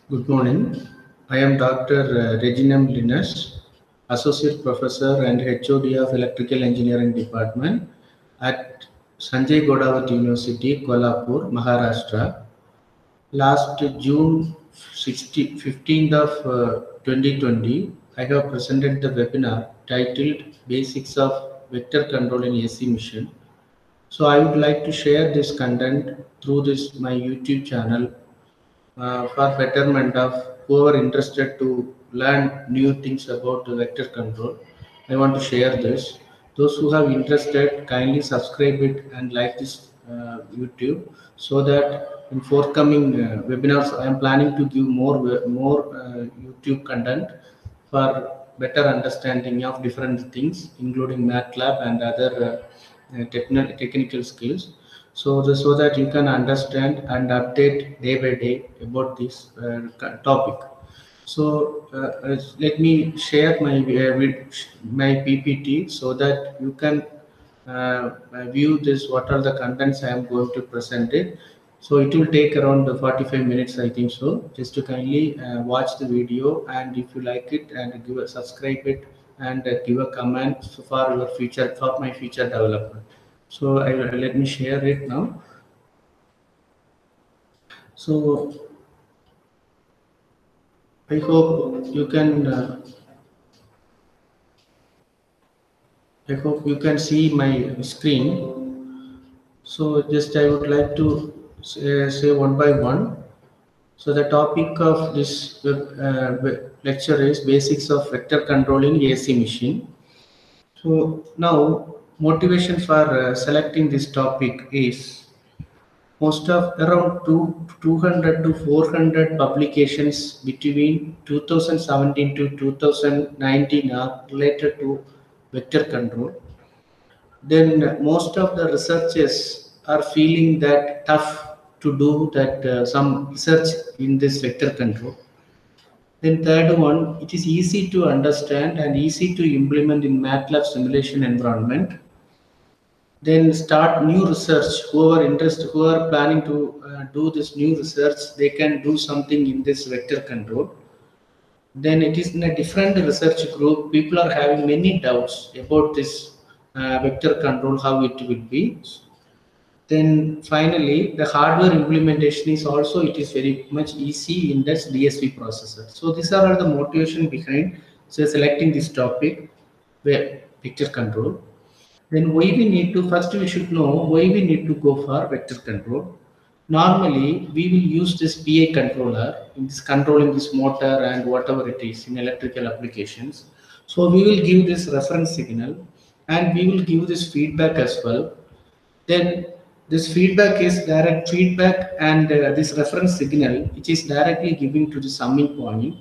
Good morning. I am Dr. Reginam Linus, Associate Professor and HOD of Electrical Engineering Department at Sanjay Godavat University, Kolhapur, Maharashtra. Last June 15th of 2020, I have presented the webinar titled Basics of Vector Control in AC Machine. So I would like to share this content through this my YouTube channel for betterment of whoever interested to learn new things about the vector control. I want to share this. Those who have interested, kindly subscribe it and like this YouTube, so that in forthcoming webinars, I am planning to give more YouTube content for better understanding of different things, including MATLAB and other technical skills, so that you can understand and update day by day about this topic. So let me share my PPT so that you can view this. What are the contents I am going to present it. So it will take around 45 minutes, I think so. Just to kindly watch the video, and if you like it, and give a subscribe it, and give a comment for your future, for my future development. So let me share it now. So I hope you can. I hope you can see my screen. So just I would like to say one by one. So the topic of this lecture is basics of vector control in AC machine. So now motivation for selecting this topic is most of around 200 to 400 publications between 2017 to 2019 are related to vector control. Then most of the researchers are feeling that tough to do that some research in this vector control. Then third one, it is easy to understand and easy to implement in MATLAB simulation environment. Then start new research. Who are planning to do this new research, they can do something in this vector control. Then it is in a different research group. People are having many doubts about this vector control, how it will be. Then finally, the hardware implementation is also, it is very much easy in this DSP processor. So these are the motivation behind selecting this topic, where vector control. Then why we need to, first we should know why we need to go for vector control. Normally, we will use this PI controller in this controlling this motor and whatever it is in electrical applications. So we will give this reference signal and we will give this feedback as well. Then this feedback is direct feedback, and this reference signal which is directly giving to the summing point.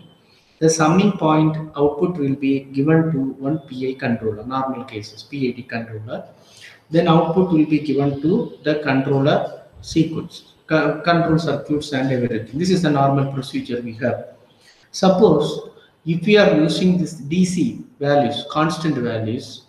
The summing point output will be given to one PI controller, normal cases PID controller. Then output will be given to the controller sequence, control circuits and everything. This is the normal procedure we have. Suppose if we are using this DC values, constant values,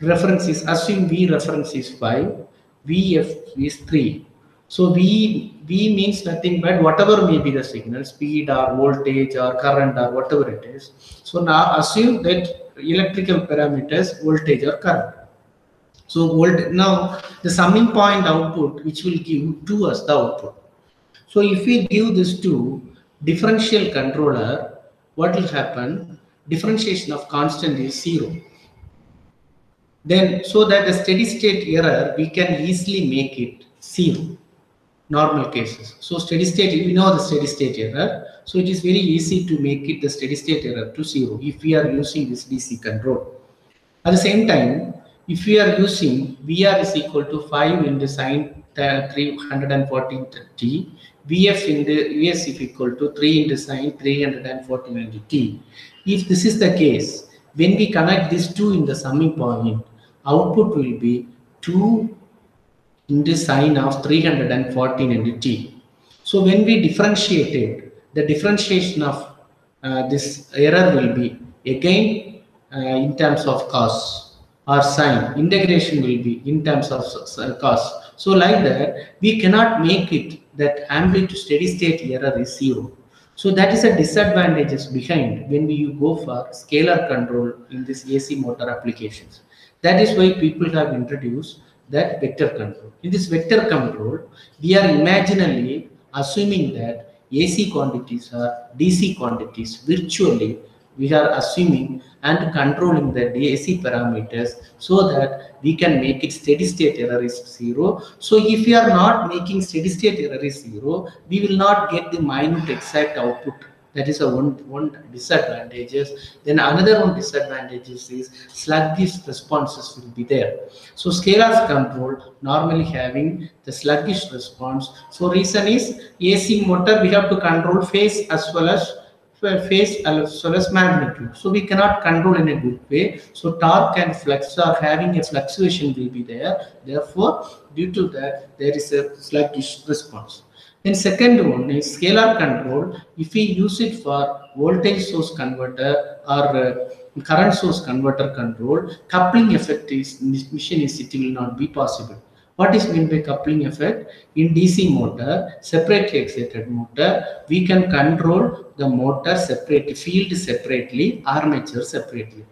reference is, assume V reference is 5, Vf is 3. So V means nothing but whatever may be the signal, speed or voltage or current or whatever it is. So now assume that electrical parameters, voltage or current. So now the summing point output which will give to us the output. So if we give this to differential controller, what will happen? Differentiation of constant is 0. Then so that the steady state error, we can easily make it 0. Normal cases. So steady state, we know the steady state error. So it is very easy to make it the steady state error to 0 if we are using this DC control. At the same time, if we are using VR is equal to 5 into sine 314t, Vf in the Vs is equal to 3 into sine 349t. If this is the case, when we connect these two in the summing point, output will be 2 into sine of 314 into t. So when we differentiate it, the differentiation of this error will be again in terms of cos or sine. Integration will be in terms of cos. So like that, we cannot make it that amplitude steady state error is 0. So that is a disadvantages behind when we go for scalar control in this AC motor applications. That is why people have introduced that vector control. In this vector control, we are imaginally assuming that AC quantities are DC quantities virtually. We are assuming and controlling the AC parameters so that we can make it steady state error is 0. So if we are not making steady state error is 0, we will not get the minute exact output. That is a one disadvantages. Then another one disadvantages is sluggish responses will be there. So scalars control normally having the sluggish response. So reason is AC motor we have to control phase as well as magnitude. So we cannot control in a good way. So torque and flux are having a fluctuation will be there. Therefore, due to that, there is a sluggish response. Then second one is scalar control. If we use it for voltage source converter or current source converter control, coupling effect is in this machine it will not be possible. What is meant by coupling effect? In DC motor, separately excited motor, we can control the motor separately, field separately, armature separately.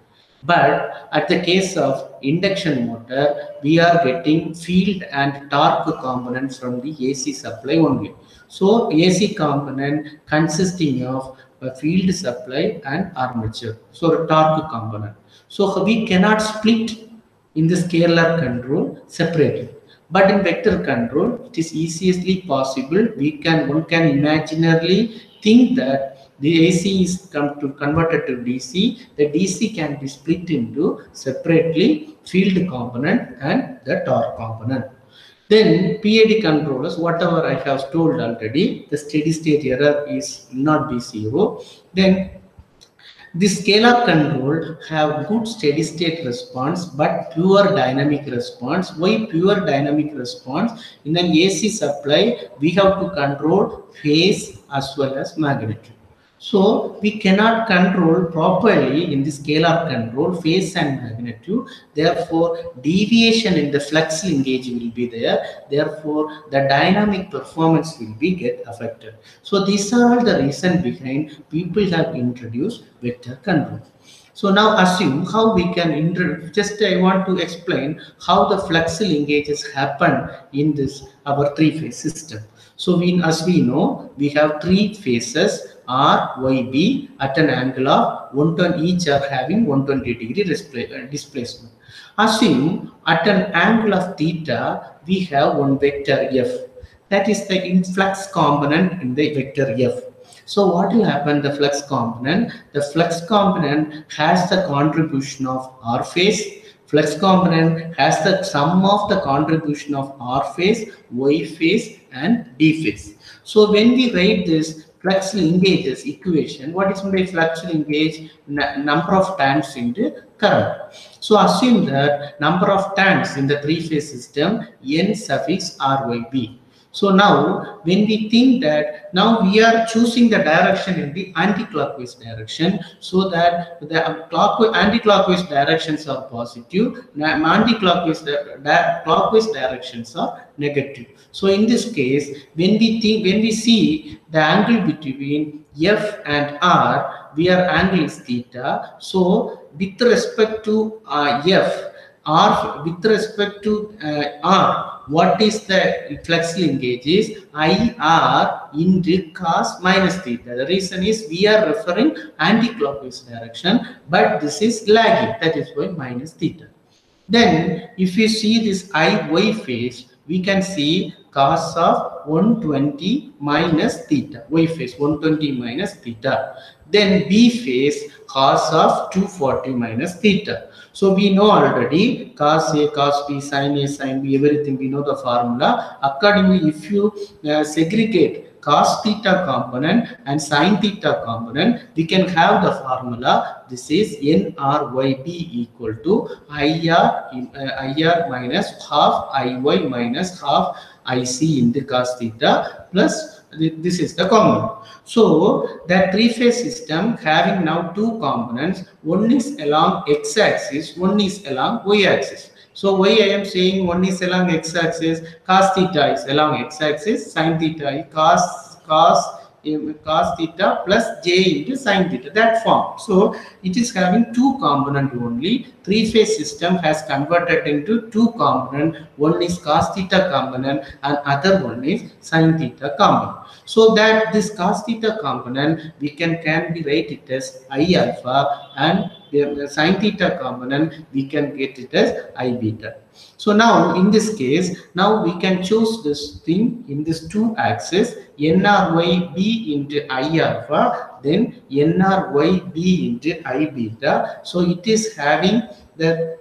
But at the case of induction motor, we are getting field and torque components from the AC supply only. So AC component consisting of a field supply and armature. So torque component. So we cannot split in the scalar control separately. But in vector control, it is easily possible. One can imaginarily think that the AC is converted to DC. The DC can be split into separately field component and the torque component. Then PID controllers, whatever I have told already, the steady state error is not be 0. Then the scalar control have good steady state response but pure dynamic response. Why pure dynamic response? In an AC supply, we have to control phase as well as magnitude. So we cannot control properly in the scalar control phase and magnitude. Therefore, deviation in the flux linkage will be there. Therefore, the dynamic performance will be get affected. So these are all the reason behind people have introduced vector control. So now assume how we can just I want to explain how the flux linkages happen in this our three-phase system. So as we know, we have three phases R, Y, B at an angle of 120, each are having 120-degree displacement. Assume at an angle of theta, we have one vector F. That is the influx component in the vector F. So what will happen? The flux component has the contribution of R phase. Flux component has the sum of the contribution of R phase, Y phase and D phase. So when we write this flux linkages equation, what is meant by flux linkage? Number of turns in the current. So assume that number of turns in the three-phase system N suffix RYB. So now when we think that now we are choosing the direction in the anti-clockwise direction, so that the anti-clockwise directions are positive, clockwise directions are negative. So in this case, when we see the angle between F and R, where angle is theta. So with respect to F, R with respect to R, what is the flux linkage is IR into cos minus theta. The reason is we are referring anti-clockwise direction, but this is lagging. That is why minus theta. Then if you see this IY phase, we can see cos of 120 minus theta. Y phase 120 minus theta. Then B phase cos of 240 minus theta. So we know already cos A, cos B, sin A, sin B, everything we know the formula. Accordingly, if you segregate cos theta component and sin theta component, we can have the formula. This is NRYB equal to IR minus half IY minus half IC in the cos theta plus this is the component. So that three-phase system having now two components, one is along x-axis, one is along y-axis. So why I am saying one is along x-axis, cos theta is along x-axis, sin theta is cos cos theta plus j into sin theta, that form. So it is having two component only. Three-phase system has converted into two component. One is cos theta component and other one is sin theta component. So that this cos theta component we can be write it as I alpha, and the sin theta component we can get it as I beta. So now in this case, now we can choose this thing in this two axis, nRYB into I alpha, then nRYB into I beta. So it is having the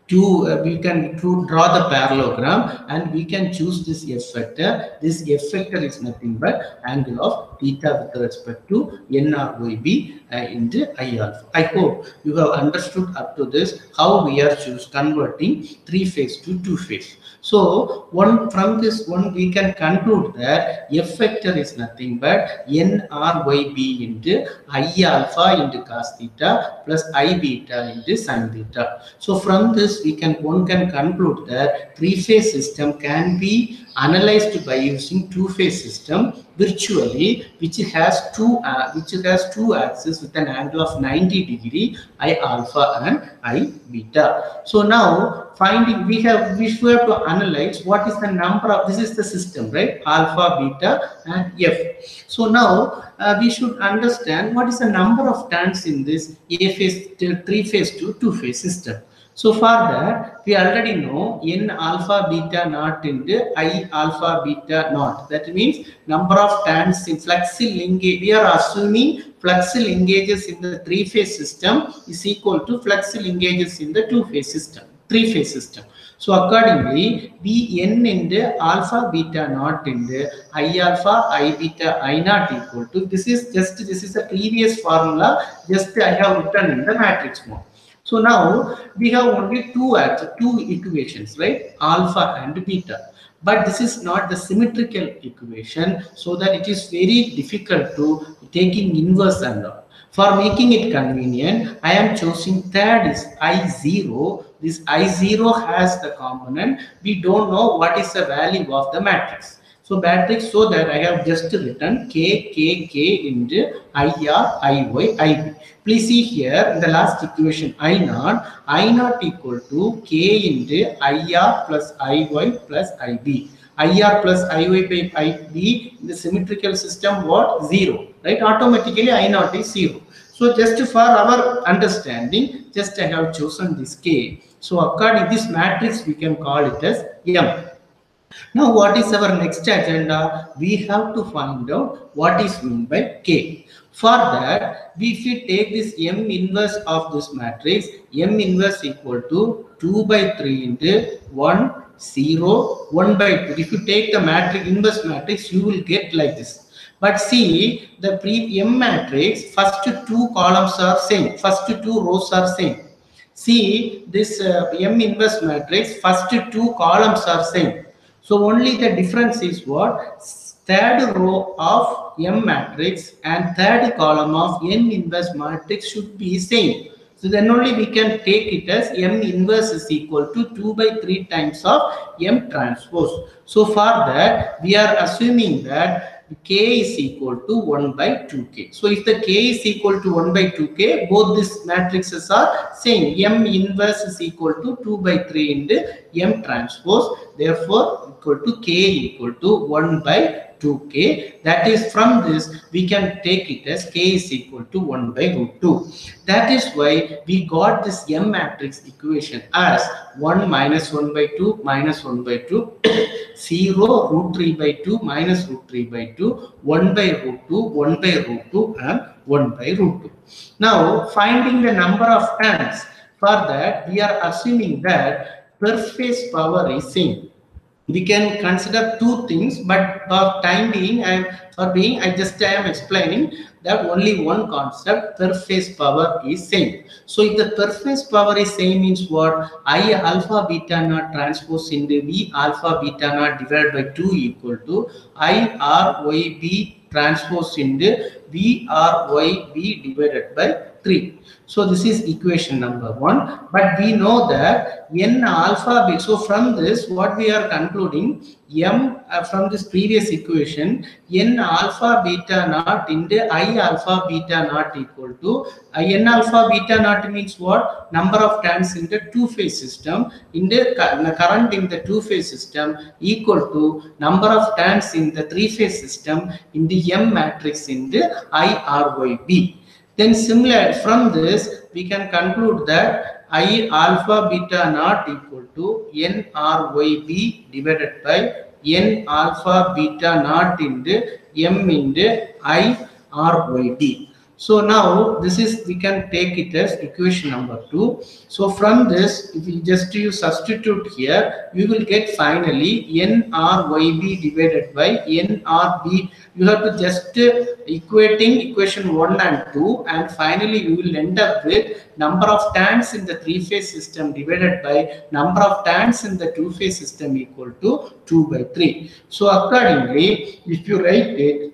we can draw the parallelogram, and we can choose this f factor. This f factor is nothing but angle of theta with respect to nRYB into I alpha. I hope you have understood up to this how we are converting three phase to two phase. So from this one we can conclude that f factor is nothing but nRYB into I alpha into cos theta plus I beta into sin theta. So from this one can conclude that three-phase system can be analyzed by using two-phase system virtually, which has two axes with an angle of 90 degree, I alpha and I beta. So now we have to analyze what is the number of, this is the system, right? Alpha, beta and f. So now we should understand what is the number of turns in this three-phase to two-phase system. So for that, we already know n alpha beta naught into I alpha beta naught. That means number of turns in fluxy linkage. We are assuming fluxy linkages in the three-phase system is equal to fluxy linkages in the two-phase system, three-phase system. So accordingly, Bn into alpha beta naught into I alpha I beta I naught equal to, this is a previous formula, just I have written in the matrix mode. So now we have only two equations, right? Alpha and beta. But this is not the symmetrical equation, so that it is very difficult to taking inverse and all. For making it convenient, I am choosing third is I0. This I0 has the component. We don't know what is the value of the matrix. So that I have just written K into IR, IY, IB. Please see here in the last equation I0 equal to K into IR plus IY plus IB. IR plus IY by IB in the symmetrical system, what? 0, right? Automatically I0 is 0. So just for our understanding, just I have chosen this K. So according to this matrix, we can call it as M. Now what is our next agenda? We have to find out what is meant by K. For that, if we take this M inverse of this matrix, M inverse equal to 2 by 3 into 1, 0, 1 by 2. If you take the matrix, inverse matrix, you will get like this. But see, the M matrix, first two columns are same, first two rows are same. See, this M inverse matrix, first two columns are same. So only the difference is what? Third row of M matrix and third column of N inverse matrix should be same. So then only we can take it as M inverse is equal to 2 by 3 times of M transpose. So for that, we are assuming that K is equal to 1 by 2K. So if the K is equal to 1 by 2K, both these matrices are same. M inverse is equal to 2 by 3 into M transpose. Therefore, equal to K equal to 1 by 2K. That is, from this we can take it as K is equal to 1 by root 2. That is why we got this M matrix equation as 1 minus 1 by 2 minus 1 by 2, 0 root 3 by 2 minus root 3 by 2, 1 by root 2, 1 by root 2 and 1 by root 2. Now finding the number of turns. For that, we are assuming that per phase power is same. We can consider two things, but for time being, I am explaining that only one concept, per phase power is same. So if the per phase power is same, means what? I alpha beta naught transpose into V alpha beta naught divided by 2 equal to I R Y B transpose into V R Y B divided by 3. So this is equation number 1. But we know that n alpha beta. So from this, what we are concluding, m from this previous equation, n alpha beta naught into I alpha beta naught equal to n alpha beta naught means what? Number of turns in the two-phase system in the current in the two-phase system equal to number of turns in the three-phase system in the M matrix in the IRYB. Then similar from this we can conclude that I alpha beta naught equal to NRYB divided by N alpha beta naught into M into IRYB. So now this is, we can take it as equation number 2. So from this, if you just substitute here, we will get finally NRYB divided by NRB. You have to just equating equation 1 and 2, and finally you will end up with number of turns in the three-phase system divided by number of turns in the two-phase system equal to 2 by 3. So accordingly, if you write it,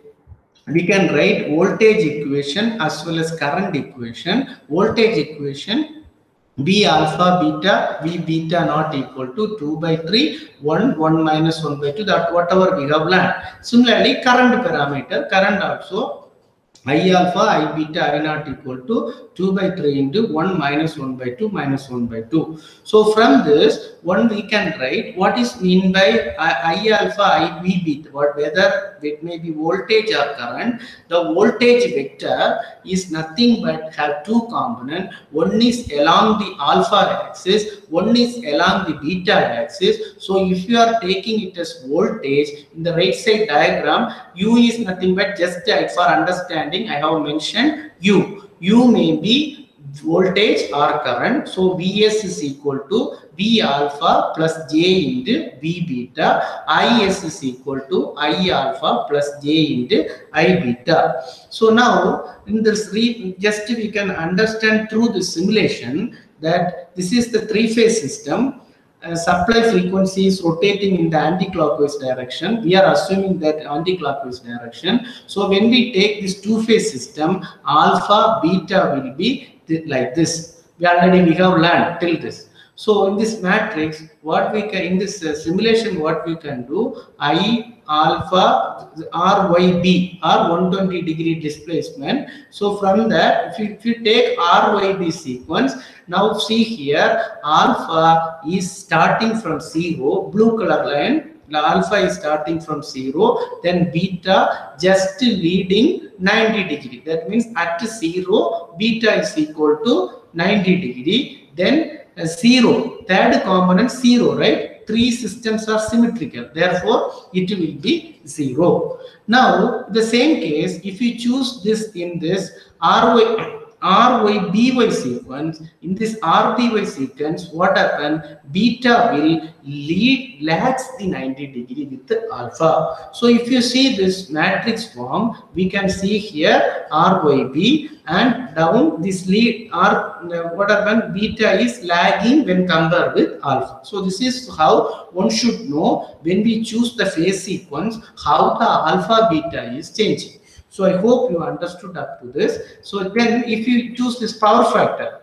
we can write voltage equation as well as current equation. Voltage equation, V alpha beta, V beta not equal to 2 by 3, 1 minus 1 by 2, that whatever we have learned. Similarly, current parameter, current also, I alpha, I beta, I naught equal to 2 by 3 into 1 minus 1 by 2 minus 1 by 2. So from this, one we can write what is mean by I alpha, I beta, whether it may be voltage or current. The voltage vector is nothing but have two components. One is along the alpha axis, one is along the beta axis. So if you are taking it as voltage in the right side diagram, U is nothing but just for understanding I have mentioned U. U may be voltage or current. So Vs is equal to V alpha plus J into V beta. Is is equal to I alpha plus J into I beta. So now in this just we can understand through the simulation that this is the three-phase system. Supply frequency is rotating in the anti-clockwise direction. We are assuming that anti-clockwise direction. So when we take this two-phase system, alpha, beta will be like this. We have learned till this. So in this matrix, what we can, in this simulation, what we can do, I alpha RYB or 120 degree displacement. So from that, if you take RYB sequence, now see here, alpha is starting from 0, blue color line, alpha is starting from 0, then beta just leading 90 degree. That means at 0, beta is equal to 90 degree. Then 0, third component 0, right? Three systems are symmetrical, therefore it will be 0. Now the same case, if you choose this in this RYBY sequence, in this RBY sequence, what happens? Beta will lags the 90 degree with the alpha. So if you see this matrix form, we can see here RYB, and down this what happens? Beta is lagging when compared with alpha. So this is how one should know when we choose the phase sequence, how the alpha beta is changing. So I hope you understood up to this. So then if you choose this power factor,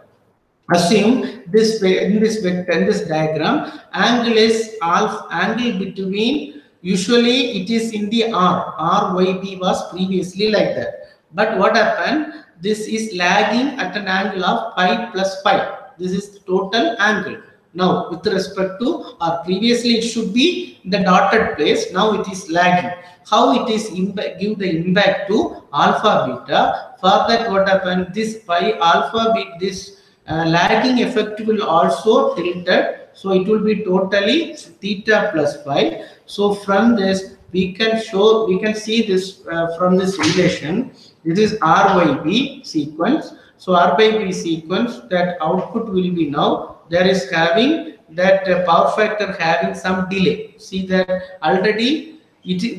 assume this way, in this vector, in this diagram, angle is alpha, angle between, usually it is in the RYB was previously like that. But what happened? This is lagging at an angle of pi plus pi. This is the total angle. Now with respect to, previously it should be the dotted place, now it is lagging. How it is give the impact to alpha beta? For that, what happened? This pi alpha beta, this lagging effect will also tilted. So it will be totally theta plus pi. So from this we can see this from this relation. This is RYB sequence. So RYB sequence, that output will be now, there is having that power factor having some delay. See that already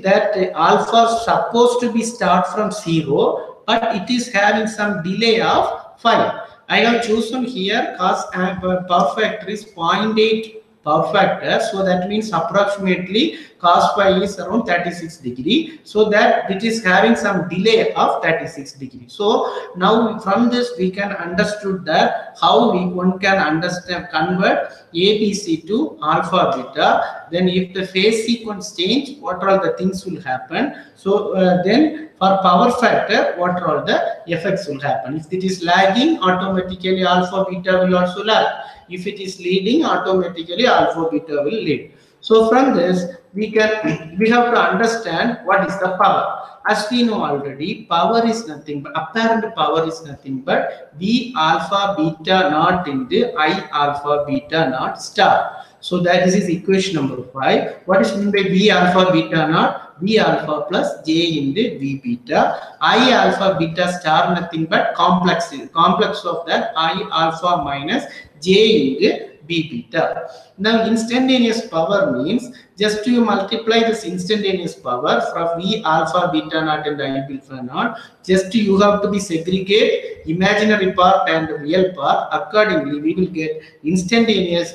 that alpha supposed to be start from 0, but it is having some delay of 5. I have chosen here cos power factor is 0.8 power factor. So that means approximately cos phi is around 36 degree. So that it is having some delay of 36 degree. So now from this we can understood that how one can understand convert ABC to alpha beta. Then if the phase sequence change, what are all the things will happen. So then for power factor, what are all the effects will happen. If it is lagging, automatically alpha beta will also lag. If it is leading, automatically alpha beta will lead. So from this we have to understand what is the power. As we know already, power is nothing but apparent power is nothing but V alpha beta naught into I alpha beta naught star. So that is equation number 5. What is meant by V alpha beta naught? V alpha plus J into V beta. I alpha beta star nothing but complex of that I alpha minus J into B beta. Now instantaneous power means just to multiply this instantaneous power from V alpha beta naught and I beta naught, just you have to be segregate imaginary part and real part. Accordingly, we will get instantaneous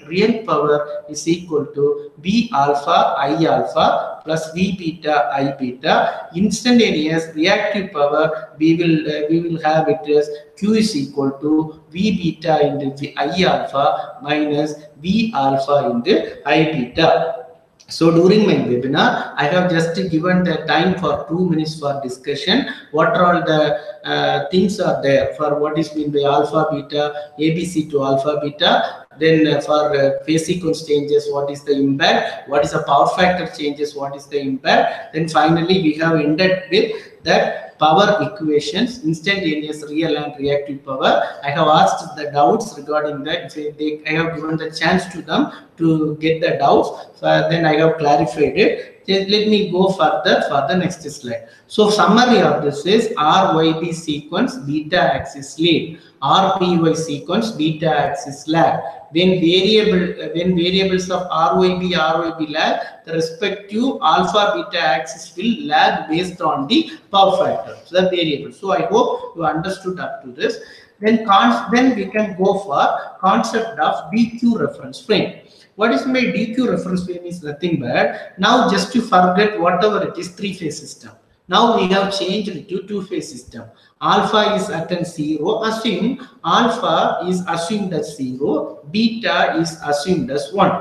real power is equal to V alpha I alpha plus V beta I beta. Instantaneous reactive power we will have it as Q is equal to V beta into I alpha minus V alpha into I beta. So during my webinar, I have just given the time for 2 minutes for discussion. What are all the things are there for what is mean by alpha beta, ABC to alpha beta. Then for phase sequence changes, what is the impact? What is the power factor changes? What is the impact? Then finally, we have ended with that power equations, instantaneous real and reactive power. I have asked the doubts regarding that. I have given the chance to them to get the doubts. So then I have clarified it. Let me go further for the next slide. So summary of this is RYB sequence beta axis lead, RPY sequence beta axis lag. When variables of RYB lag, the respective alpha beta axis will lag based on the power factor. So the variable. So I hope you understood up to this. Then we can go for concept of DQ reference frame. What is my DQ reference frame is nothing but now just to forget whatever it is 3-phase system. Now we have changed it to 2-phase system. Alpha is at 0. Assume alpha is assumed as 0. Beta is assumed as 1.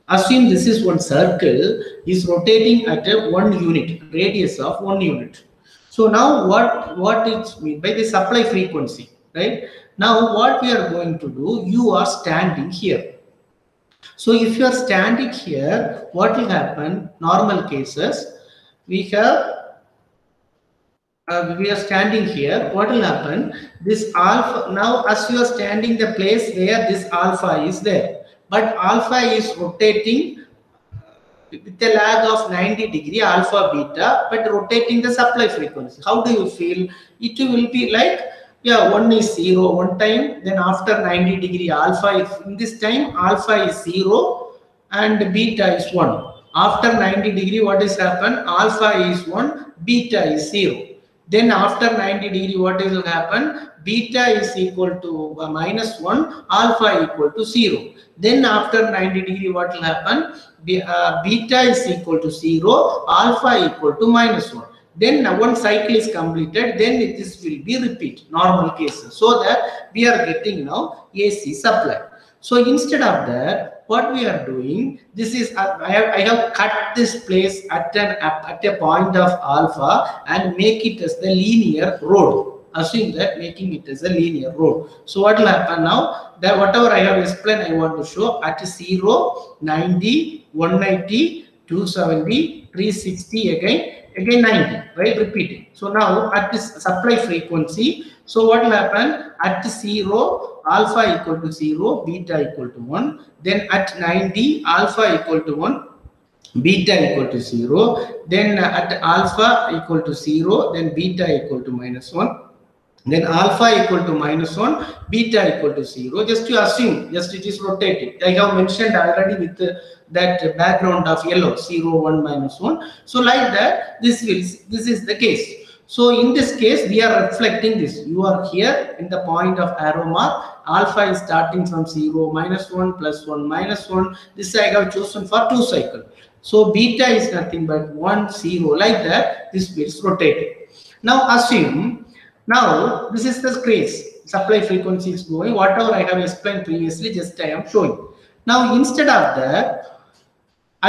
Assume this is one circle is rotating at a 1 unit, radius of 1 unit. So now what it means by the supply frequency, right? Now what we are going to do, you are standing here. So if you are standing here, what will happen? Normal cases, we are standing here. What will happen? This alpha, now as you are standing the place where this alpha is there, but alpha is rotating with a lag of 90 degree alpha beta, but rotating the supply frequency. How do you feel? It will be like, yeah, 1 is 0 one time, then after 90 degree alpha, in this time alpha is 0 and beta is 1. After 90 degree, what is happen? Alpha is 1, beta is 0. Then after 90 degree, what will happen? Beta is equal to minus 1, alpha equal to 0. Then after 90 degree, what will happen? Beta is equal to 0, alpha equal to minus 1. Then one cycle is completed, then this will be repeat, normal cases. So that we are getting now AC supply. So instead of that, what we are doing, this is I have cut this place at a point of alpha and make it as the linear road. Assume that making it as a linear road. So what will happen now? That whatever I have explained, I want to show at 0, 90, 190, 270, 360 again 90, right? Repeating. So now at this supply frequency, so what will happen? At 0, alpha equal to 0, beta equal to 1. Then at 90, alpha equal to 1, beta equal to 0. Then at alpha equal to 0, then beta equal to minus 1. Then alpha equal to minus 1, beta equal to 0. Just to assume, just it is rotating. I have mentioned already with that background of yellow, 0, 1, minus 1. So like that, this is the case. So in this case, we are reflecting this. You are here in the point of arrow mark. Alpha is starting from 0, -1, +1, -1. This I have chosen for 2 cycles. So beta is nothing but 1, 0. Like that, this will rotate. Now assume, now this is the case. Supply frequency is going. Whatever I have explained previously, just I am showing. Now instead of that,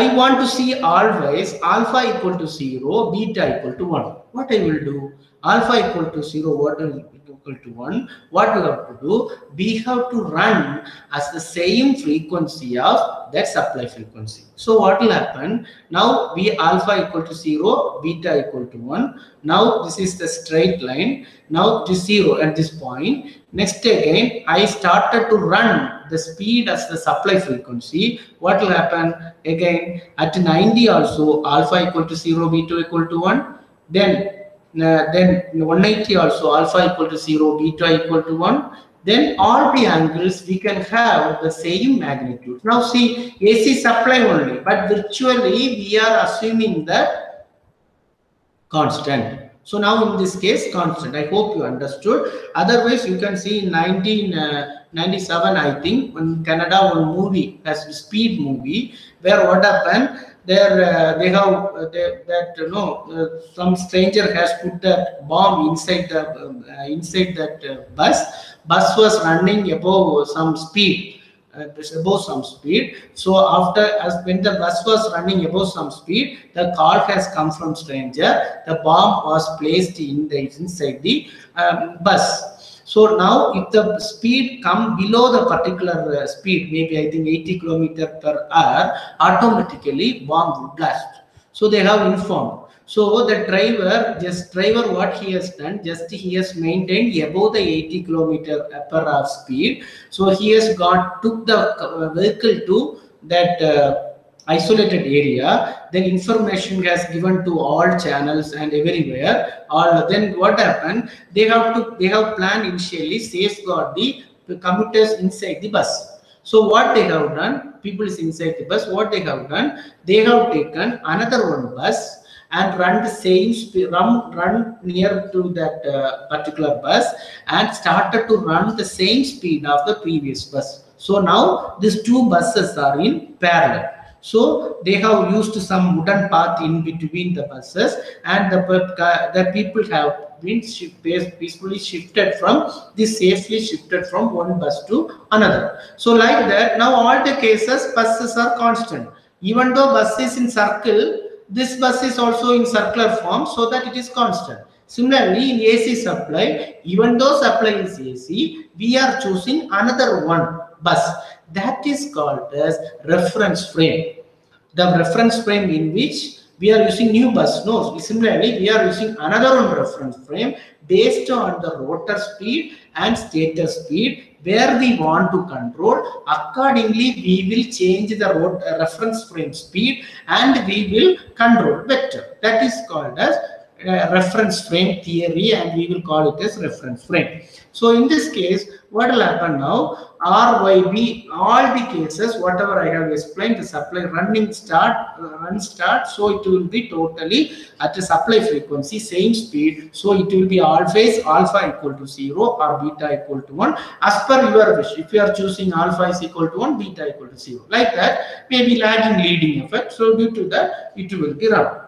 I want to see always alpha equal to 0, beta equal to 1. What I will do? Alpha equal to 0, what is equal to 1? What we have to do? We have to run as the same frequency of that supply frequency. So what will happen? Now we alpha equal to 0, beta equal to 1. Now this is the straight line. Now this 0 at this point. Next again, I started to run the speed as the supply frequency. What will happen? Again, at 90 also, alpha equal to 0, beta equal to 1. Then 180 also, alpha equal to 0, beta equal to 1. Then all the angles we can have the same magnitude. Now see, AC supply only, but virtually we are assuming that constant. So now in this case, constant. I hope you understood. Otherwise, you can see in 1997, I think, in Canada, one movie has a speed movie where what happened? There they have some stranger has put that bomb inside that bus. Bus was running above some speed. Above some speed. So after, as when the bus was running above some speed, the call has come from stranger. The bomb was placed inside the bus. So now if the speed come below the particular speed, maybe I think 80 km/h, automatically bomb would blast. So they have informed. So the driver, what he has done, just he has maintained above the 80 km/h speed. So he has took the vehicle to that isolated area. Then information has given to all channels and everywhere. Then what happened? They have planned initially safeguard the commuters inside the bus. So what they have done, people is inside the bus. What they have done, they have taken another one bus and run the same speed, run near to that particular bus and started to run the same speed of the previous bus. So now these two buses are in parallel. So they have used some wooden path in between the buses, and the people have been peacefully shifted from safely shifted from one bus to another. So like that, now all the cases buses are constant. Even though bus is in circle, this bus is also in circular form, so that it is constant. Similarly, in AC supply, even though supply is AC, we are choosing another one bus. That is called as reference frame. The reference frame in which we are using new bus. No, similarly, we are using another one reference frame based on the rotor speed and stator speed, where we want to control. Accordingly, we will change the reference frame speed and we will control vector. That is called as reference frame theory, and we will call it as reference frame. So in this case, what will happen now? RYB, all the cases, whatever I have explained, the supply run start, so it will be totally at a supply frequency, same speed. So it will be always alpha equal to 0 or beta equal to 1 as per your wish. If you are choosing alpha is equal to 1, beta equal to 0, like that, maybe lagging leading effect. So due to that, it will be run.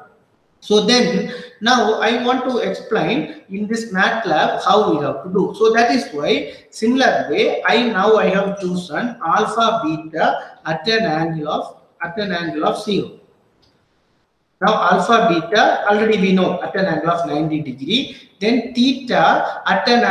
So then, now I want to explain in this MATLAB how we have to do. So that is why, similar way, I have chosen alpha beta at an angle of 0. Now alpha beta already we know at an angle of 90 degree. Then theta at an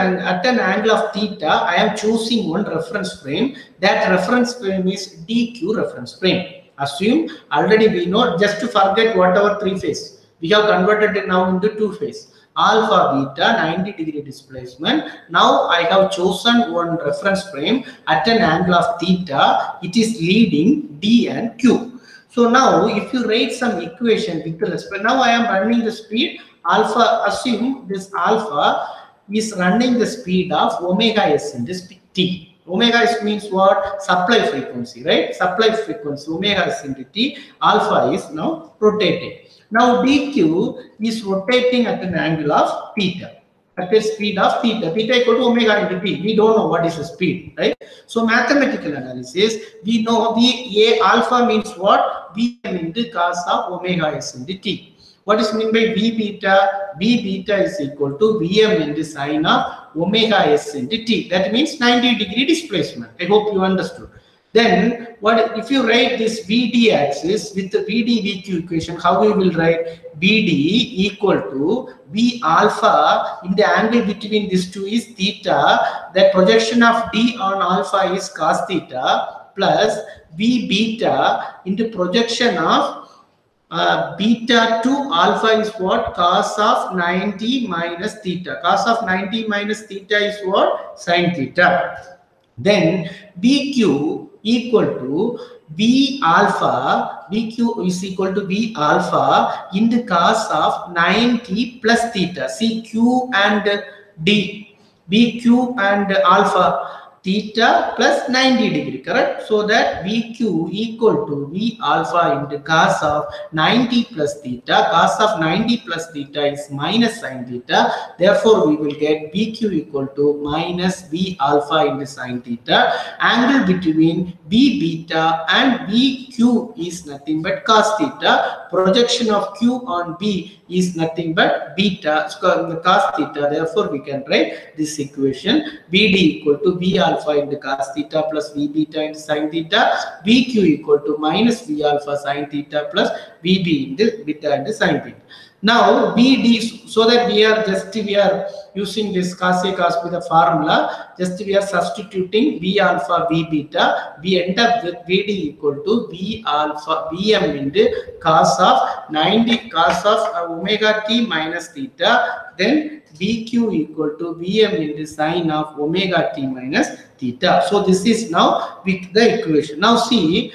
angle of theta, I am choosing one reference frame. That reference frame is DQ reference frame. Assume already we know, just to forget whatever three phase. We have converted it now into two phase. Alpha beta 90 degree displacement. Now I have chosen one reference frame at an angle of theta. It is leading D and Q. So now if you write some equation with respect, now I am running the speed alpha. Assume this alpha is running the speed of omega s in this t. Omega s means what? Supply frequency, right? Supply frequency omega s into t. Alpha is now rotating. Now dq is rotating at an angle of theta, at a speed of theta. Theta equal to omega into t. We don't know what is the speed, right? So mathematical analysis, we know V A alpha means what? Vm into cos of omega s into t. What is meant by V beta? V beta is equal to Vm into sine of omega s into t. That means 90-degree displacement. I hope you understood. Then, what if you write this VD axis with the VD VQ equation? How we will write? VD equal to V alpha in the angle between these two is theta. That projection of D on alpha is cos theta plus V beta into projection of beta to alpha is what? Cos of 90 minus theta. Cos of 90 minus theta is what? Sin theta. Then BQ equal to V alpha, BQ is equal to V alpha in the cos of 90 plus theta. See Q and D, BQ and alpha, theta plus 90-degree, correct? So that VQ equal to V alpha into cos of 90 plus theta. Cos of 90 plus theta is minus sin theta. Therefore, we will get VQ equal to minus V alpha into sin theta. Angle between V beta and VQ is nothing but cos theta. Projection of Q on B is nothing but beta, cos theta. Therefore, we can write this equation: VD equal to V alpha into cos theta plus V beta into sin theta. VQ equal to minus V alpha sin theta plus VB into beta into sin theta. Now VD, so that we are using this cos A cos B the formula, just we are substituting V alpha V beta. We end up with VD equal to V alpha Vm into cos of 90 cos of omega t minus theta. Then VQ equal to Vm into sine of omega t minus theta. So this is now with the equation. Now see,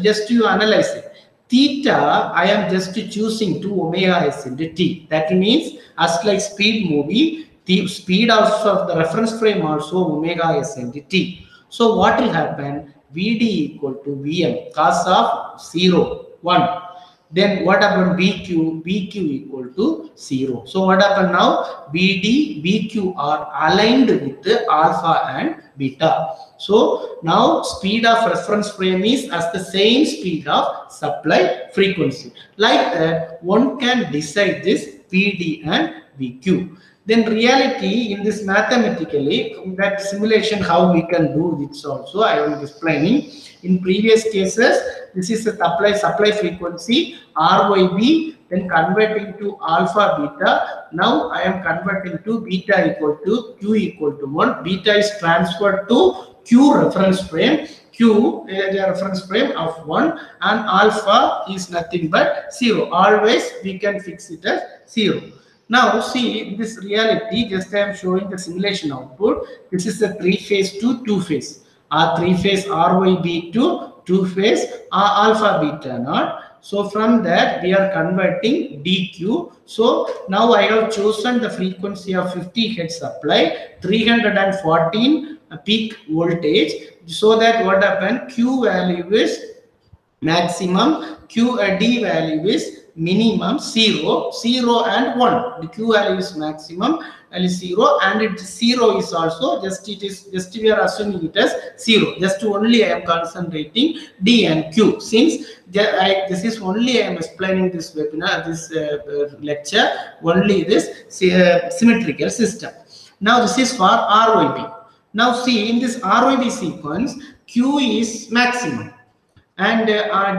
just to analyze it. Theta, I am just choosing 2 omega s into t. That means, as like speed movie, the speed also of the reference frame also omega s into t. So what will happen? Vd equal to Vm cos of 0, 1. Then what happened? BQ equal to 0. So what happened now? BD, BQ are aligned with the alpha and beta. So now speed of reference frame is as the same speed of supply frequency. Like that, one can decide this PD and VQ. Then reality in this mathematically, that simulation how we can do this also I am explaining. In previous cases, this is the supply frequency RYB, then converting to alpha beta. Now I am converting to beta equal to Q equal to 1. Beta is transferred to Q reference frame. Q the reference frame of 1 and alpha is nothing but 0. Always we can fix it as 0. Now see this reality, just I am showing the simulation output. This is a 3-phase to 2-phase. 3-phase RYB to 2-phase alpha beta naught. So from that we are converting DQ. So now I have chosen the frequency of 50 Hz supply, 314 peak voltage. So that what happened? Q value is maximum, D value is minimum 0, 0 and 1. The Q value is maximum and 0, and it 0 is also just we are assuming it as 0. Just only I am concentrating D and Q, since this is only I am explaining this webinar, this lecture, only this symmetrical system. Now this is for RYB. Now see, in this RYB sequence, Q is maximum and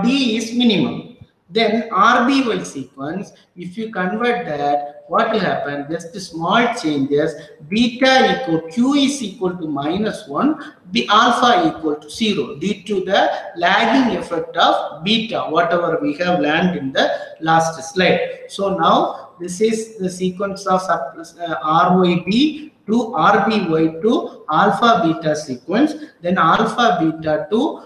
D is minimum. Then RBY sequence, if you convert that, what will happen? Just small changes. Beta equal Q is equal to -1, B alpha equal to 0 due to the lagging effect of beta, whatever we have learned in the last slide. So now this is the sequence of RYB to RBY to alpha beta sequence, then alpha beta to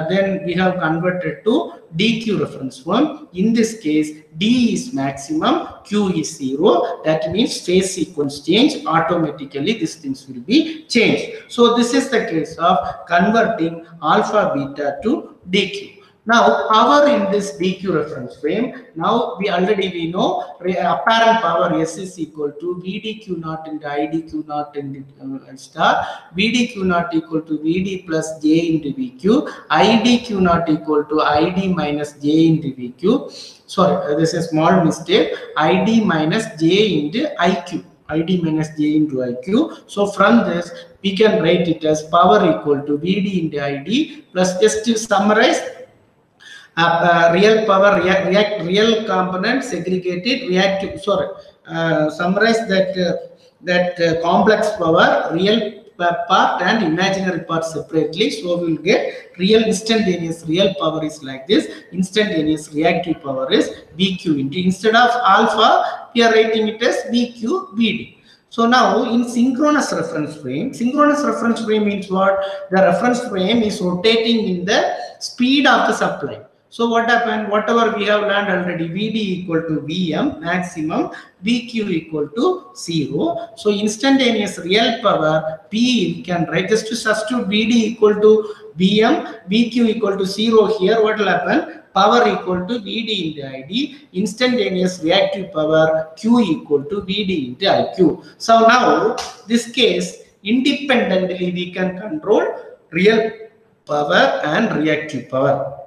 then we have converted to DQ reference frame. In this case, D is maximum, Q is 0. That means phase sequence change, automatically these things will be changed. So this is the case of converting alpha beta to DQ. Now power in this dq reference frame, now we know apparent power S is equal to vdq naught into idq naught into star, vdq naught equal to vd plus j into vq, idq naught equal to id minus j into vq. Sorry, this is a small mistake, id minus j into iq, id minus j into iq. So from this we can write it as power equal to vd into id plus, just to summarize, real power, real component, segregated, reactive. Sorry, summarize that complex power, real part and imaginary part separately. So we will get real instantaneous real power is like this. Instantaneous reactive power is VQ into, instead of alpha, we are writing it as VQ VD. So now in synchronous reference frame means what? The reference frame is rotating in the speed of the supply. So what happened? Whatever we have learned already, Vd equal to Vm maximum, Vq equal to 0. So instantaneous real power P, we can write, just to substitute Vd equal to Vm, Vq equal to 0 here. What will happen? Power equal to Vd into Id, instantaneous reactive power Q equal to Vd into Iq. So now this case, independently we can control real power and reactive power.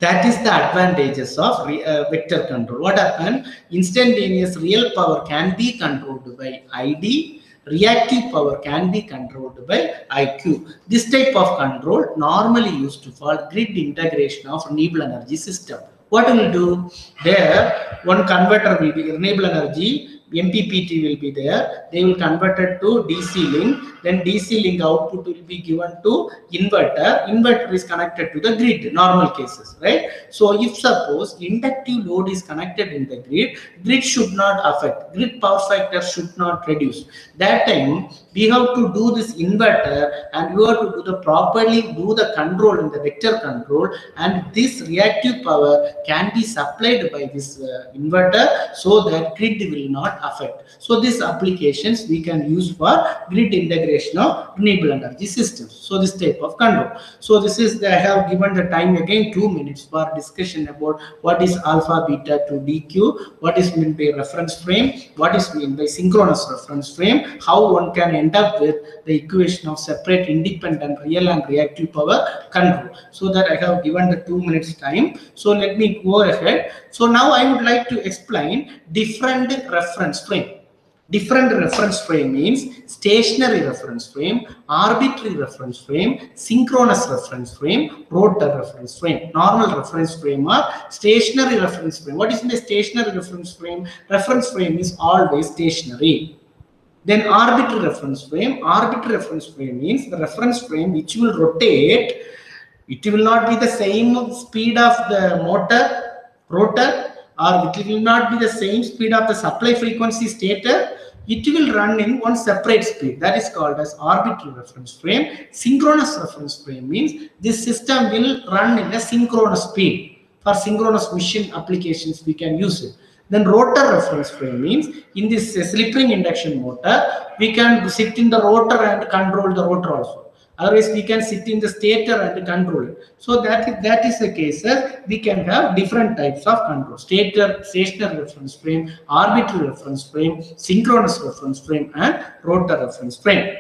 That is the advantages of vector control. What happened? Instantaneous real power can be controlled by ID. Reactive power can be controlled by IQ. This type of control normally used for grid integration of renewable energy system. What will do? There, one converter will be renewable energy. MPPT will be there. They will convert it to DC link. Then DC link output will be given to inverter. Inverter is connected to the grid, normal cases, right? So if suppose inductive load is connected in the grid should not affect, grid power factor should not reduce. That time we have to do this inverter and you have to do the properly do the control in the vector control, and this reactive power can be supplied by this inverter so that grid will not affect. So these applications we can use for grid integration of renewable energy systems. So this type of control. So this is I have given the time again 2 minutes for discussion about what is alpha beta to DQ, what is meant by reference frame, what is meant by synchronous reference frame, how one can end up with the equation of separate independent real and reactive power control. So that I have given the 2 minutes time. So let me go ahead. So now I would like to explain different reference frame. Different reference frame means stationary reference frame, arbitrary reference frame, synchronous reference frame, rotor reference frame. Normal reference frame or stationary reference frame. What is in the stationary reference frame? Reference frame is always stationary. Then arbitrary reference frame. Arbitrary reference frame means the reference frame which will rotate. It will not be the same speed of the rotor, or it will not be the same speed of the supply frequency stator. It will run in one separate speed. That is called as arbitrary reference frame. Synchronous reference frame means this system will run in a synchronous speed. For synchronous machine applications, we can use it. Then rotor reference frame means in this slip ring induction motor, we can sit in the rotor and control the rotor also. Otherwise, we can sit in the stator and control it. So that is the case. We can have different types of control: stator, stationary reference frame, arbitrary reference frame, synchronous reference frame, and rotor reference frame.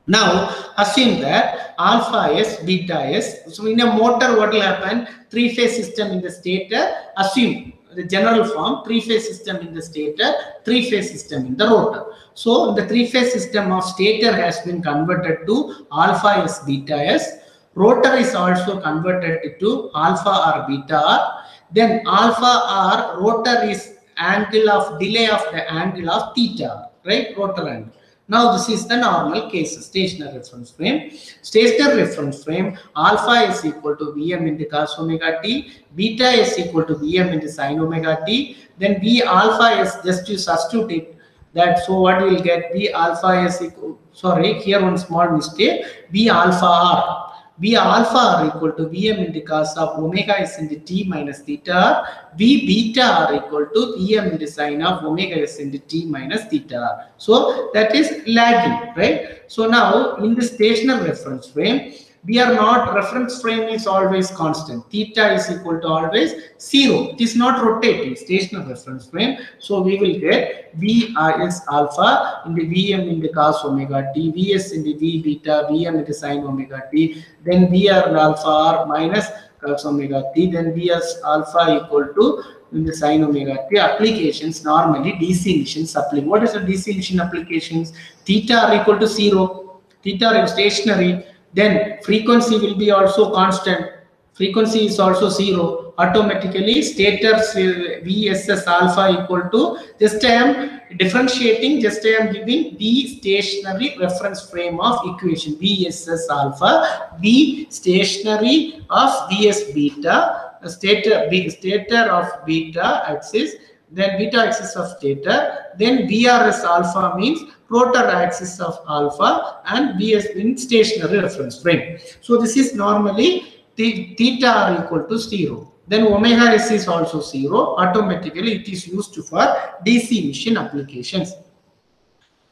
Now, assume that alpha S, beta S. So in a motor, what will happen? Three-phase system in the stator. Assume the general form, three-phase system in the stator, three-phase system in the rotor. So the three-phase system of stator has been converted to alpha S, beta S. Rotor is also converted to alpha or beta R. Then alpha R, rotor is angle of delay of the angle of theta, right? Rotor angle. Now this is the normal case, stationary reference frame. Stationary reference frame, alpha is equal to Vm into cos omega t, beta is equal to Vm into sin omega t. Then V alpha is, just to substitute it, that so what we will get, V alpha is equal, sorry, here one small mistake, V alpha R. V alpha are equal to Vm into cos of omega s into t minus theta r. V beta are equal to Vm into sin of omega s into t minus theta r. So that is lagging, right? So now in the stationary reference frame, We are not, reference frame is always constant. Theta is equal to always 0. It is not rotating, stationary reference frame. So we will get Vs alpha into Vm into cos omega t, Vs into V beta, Vm into sin omega t, then Vr alpha r minus cos omega t, then Vs alpha equal to in the sin omega t. Applications normally DC emissions applying. What is the DC emission applications? Theta are equal to 0, theta are stationary, then frequency will be also constant, frequency is also 0. Automatically stator's Vss alpha equal to, just I am differentiating, just I am giving the stationary reference frame of equation Vss alpha, V stationary of Vs beta, stator of beta axis, then beta axis of stator, then Vrs alpha means rotor axis of alpha, and Vs in stationary reference frame. So this is normally theta are equal to 0. Then omega s is also 0. Automatically it is used for DC emission applications.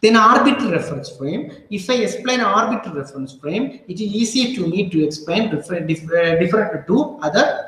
Then arbitrary reference frame. If I explain arbitrary reference frame, it is easier to me to explain different to other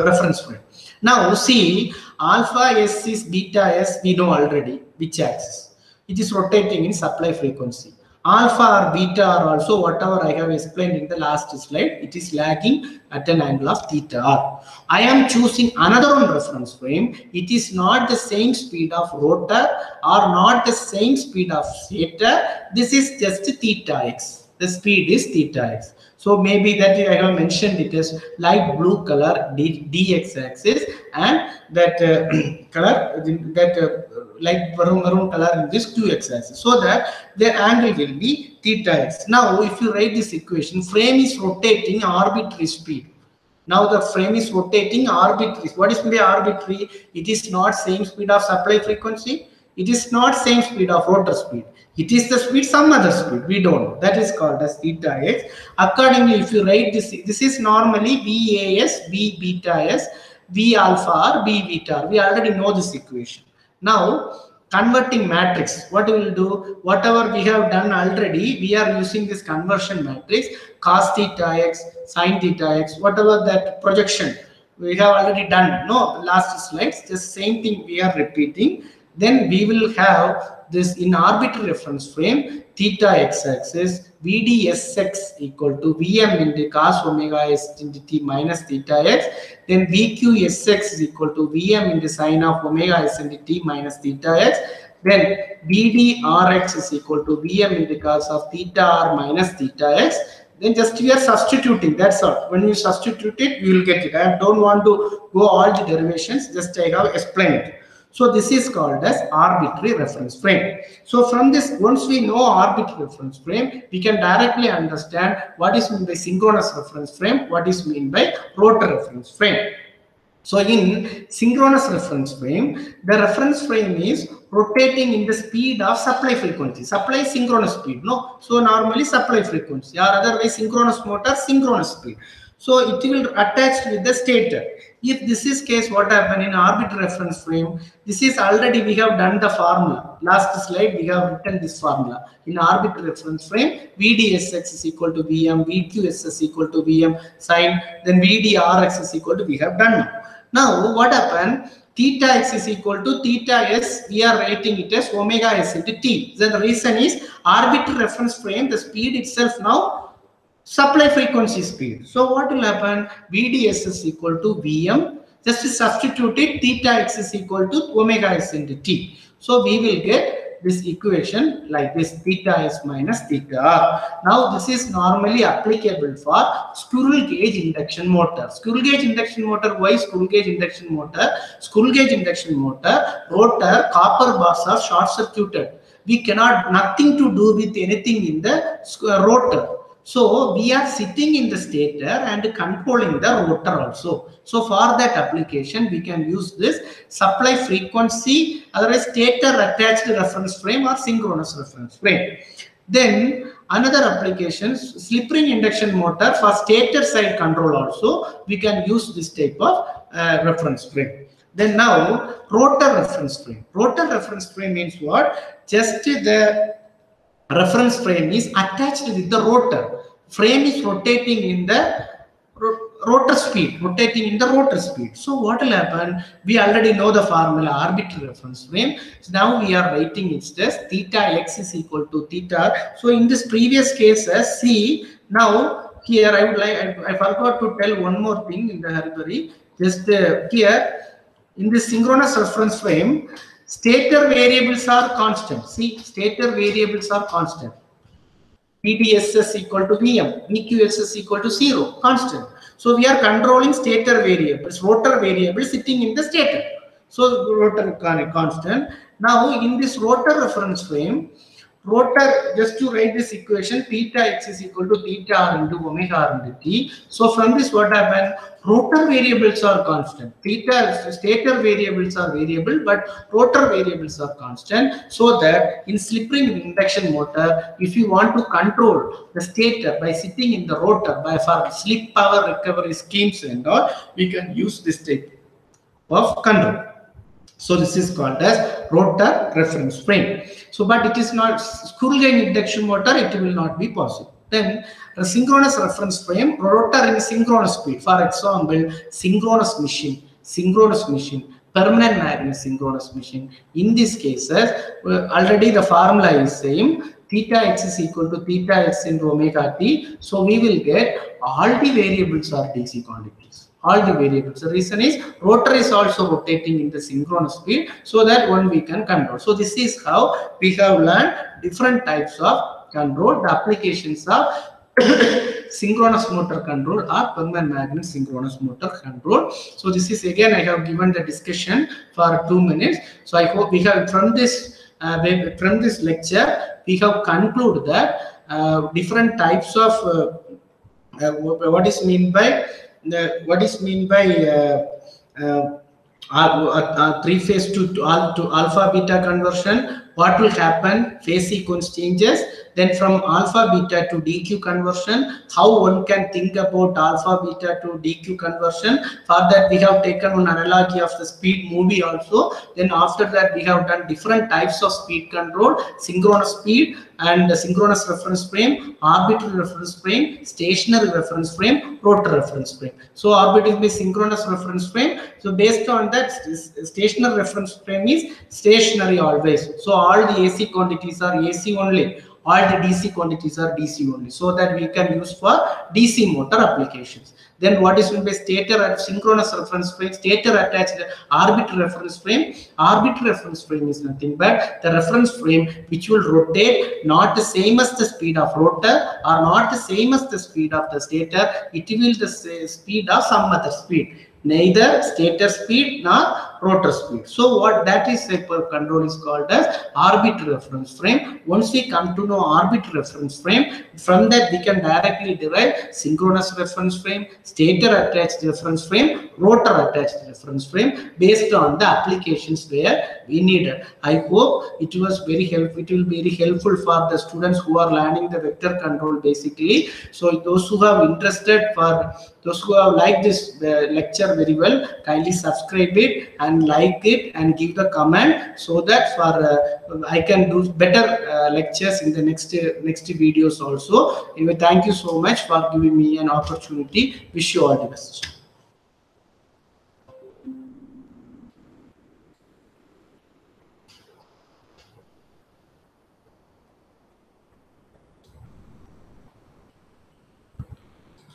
reference frame. Now see, alpha s is beta s, we know already which axis. It is rotating in supply frequency. Alpha or beta are also whatever I have explained in the last slide. It is lagging at an angle of theta r. I am choosing another one reference frame. It is not the same speed of rotor or not the same speed of stator. This is just theta x. The speed is theta x. So maybe that I have mentioned it as light blue color dx axis, and that color light maroon color in this qx axis, so that the angle will be theta x. Now if you write this equation, frame is rotating arbitrary speed. Now the frame is rotating arbitrary. What is the arbitrary? It is not same speed of supply frequency. It is not same speed of rotor speed. It is the speed, some other speed, we don't know. That is called as theta x. Accordingly, if you write this is normally Vas, V beta s, V alpha or V beta. We already know this equation. Now, converting matrix, what we will do, whatever we have done already, we are using this conversion matrix, cos theta x, sin theta x, whatever that projection we have already done. No, last slides, just same thing we are repeating. Then we will have this in arbitrary reference frame, theta x axis, Vdsx equal to Vm into cos omega s into t minus theta x. Then Vqsx is equal to Vm into sin of omega s into t minus theta x. Then Vdrx is equal to Vm into cos of theta r minus theta x. Then just we are substituting, that's all. When you substitute it, you will get it. I don't want to go all the derivations, just I have explained it. So this is called as arbitrary reference frame. So from this, once we know arbitrary reference frame, we can directly understand what is meant by synchronous reference frame, what is meant by rotor reference frame. So in synchronous reference frame, the reference frame is rotating in the speed of supply frequency. Supply is synchronous speed, no? So normally supply frequency, or otherwise synchronous motor, synchronous speed. So it will attach with the stator. If this is case, what happen in arbitrary reference frame, this is already we have done the formula. Last slide we have written this formula. In arbitrary reference frame, Vdsx is equal to Vm, Vqss is equal to Vm sin, then Vdrx is equal to, we have done now. Now what happened? Theta x is equal to theta s, we are writing it as omega s into t. Then the reason is arbitrary reference frame, the speed itself now supply frequency speed. So what will happen? Vds is equal to Vm. Just to substitute it, theta x is equal to omega s into t. So we will get this equation like this, theta s minus theta r. Now this is normally applicable for squirrel cage induction motor. Squirrel cage induction motor, why squirrel cage induction motor? Squirrel cage induction motor, rotor, copper bars are short circuited. We cannot, nothing to do with anything in the rotor. So we are sitting in the stator and controlling the rotor also. So for that application, we can use this supply frequency, otherwise stator attached reference frame or synchronous reference frame. Then another application, slip ring induction motor, for stator side control also, we can use this type of reference frame. Then now rotor reference frame. Rotor reference frame means what? Just the reference frame is attached with the rotor. frame is rotating in the rotor speed, rotating in the rotor speed. So what will happen? We already know the formula, arbitrary reference frame. So now we are writing it as theta x is equal to theta. So in this previous cases, see now here I would like, I forgot to tell one more thing in the hurry. Just here in this synchronous reference frame, stator variables are constant. See, stator variables are constant. PDSS equal to VM, EQSS equal to 0, constant. So we are controlling stator variables, rotor variables sitting in the stator. So rotor constant. Now in this rotor reference frame, rotor, just to write this equation, theta x is equal to theta r into omega r into t. So from this what happened? Rotor variables are constant. Theta, stator variables are variable, but rotor variables are constant. So that in slip ring induction motor, if you want to control the stator by sitting in the rotor by for slip power recovery schemes and all, we can use this type of control. So this is called as rotor reference frame. So, but it is not squirrel cage induction motor, it will not be possible. Then a synchronous reference frame, rotor in synchronous speed. For example, synchronous machine, permanent magnet synchronous machine. In these cases, already the formula is same. Theta x is equal to theta x into omega t. So we will get all the variables are DC quantities. All the variables. The reason is rotor is also rotating in the synchronous speed, so that one we can control. So this is how we have learned different types of control, the applications of synchronous motor control or permanent magnet synchronous motor control. So this is again I have given the discussion for 2 minutes. So I hope we have from this lecture we have concluded that different types of what is mean by three-phase to alpha beta conversion. What will happen? Phase sequence changes. Then from alpha beta to DQ conversion, how one can think about alpha beta to DQ conversion. For that we have taken one analogy of the speed movie also. Then after that we have done different types of speed control, synchronous speed and synchronous reference frame, arbitrary reference frame, stationary reference frame, rotor reference frame. So arbitrary is synchronous reference frame. So based on that, stationary reference frame is stationary always. So all the AC quantities are AC only. All the DC quantities are DC only, so that we can use for DC motor applications. Then what is meant by stator at synchronous reference frame, stator attached arbitrary reference frame. Arbitrary reference frame is nothing but the reference frame which will rotate not the same as the speed of rotor or not the same as the speed of the stator. It will the speed of some other speed, neither stator speed nor rotor speed. So what that is type of control is called as arbitrary reference frame. Once we come to know arbitrary reference frame, from that we can directly derive synchronous reference frame, stator attached reference frame, rotor attached reference frame based on the applications where we need it. I hope it was very helpful. It will be very helpful for the students who are learning the vector control basically. So those who have interested, for those who have liked this lecture very well, kindly subscribe it and like it and give the comment, so that for I can do better lectures in the next videos also. Anyway, thank you so much for giving me an opportunity. Wish you all the best.